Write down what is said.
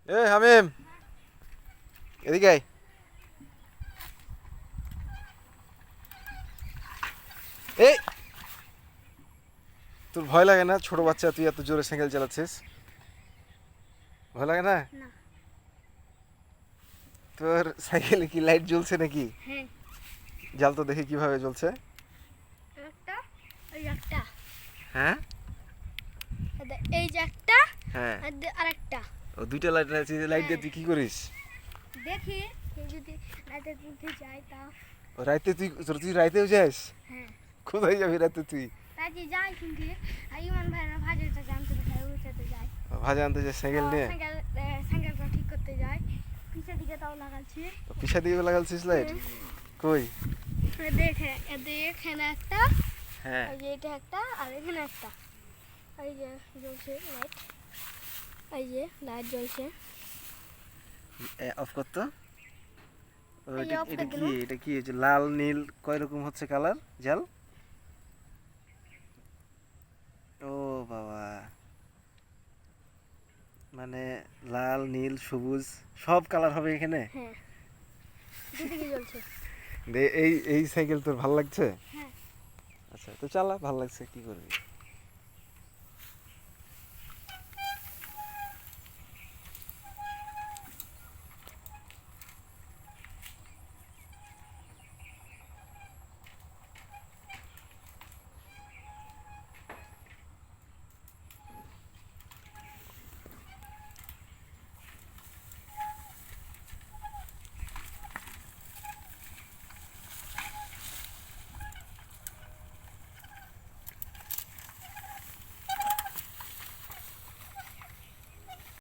এ হামিম, এদিকে আয়। এই, তোর ভয় লাগে না? ছোট বাচ্চা, তুই এত জোরে সাইকেল চালাচ্ছিস, ভয় লাগে না? না। তোর সাইকেলে কি লাইট জ্বলছে নাকি? হ্যাঁ। জ্বাল তো দেখি কিভাবে জ্বলছে। একটা, ওই একটা, হ্যাঁ এই যে একটা, হ্যাঁ, আর একটা। ও দুইটা লাইট আছে। লাইট দিয়ে তুই কি করিস? দেখি কেউ যদি রাতের মধ্যে যায় তা। ও রাইতে তুই রাইতেও যাস? হ্যাঁ, কোথায় যাবি রাতে তুই? রাতে যাই কিন্তু ইমান ভাইরা ভাজেরটা জানতে চাই, ওর সাথে যাই। ভাজা আনতে যাস সাইকেল নিয়ে? সাইকেলটা ঠিক করতে যাই। পিছের দিকে তাও লাগাচ্ছি। পিছা দিয়ে লাগালছিস লাইট? কই? দেখে এখানে একটা, হ্যাঁ, এই যে এটা একটা, আর এখানে একটা। এই যে জ্বলছে লাইট, এই যে লাইট জ্বলছে। অফ কর তো। ও, এই যে off এটা করে কি? দিলাম। এটা কি? এই যে লাল নীল কয় রকম হচ্ছে কালার জাল? ও বাবা, মানে লাল নীল সবুজ সব কালার হবে এখানে? হ্যাঁ, দুদিকে জ্বলছে। এই এই সাইকেল তোর ভালো লাগছে? হ্যাঁ। আচ্ছা, তো চালা, ভালো লাগছে, কি করবি।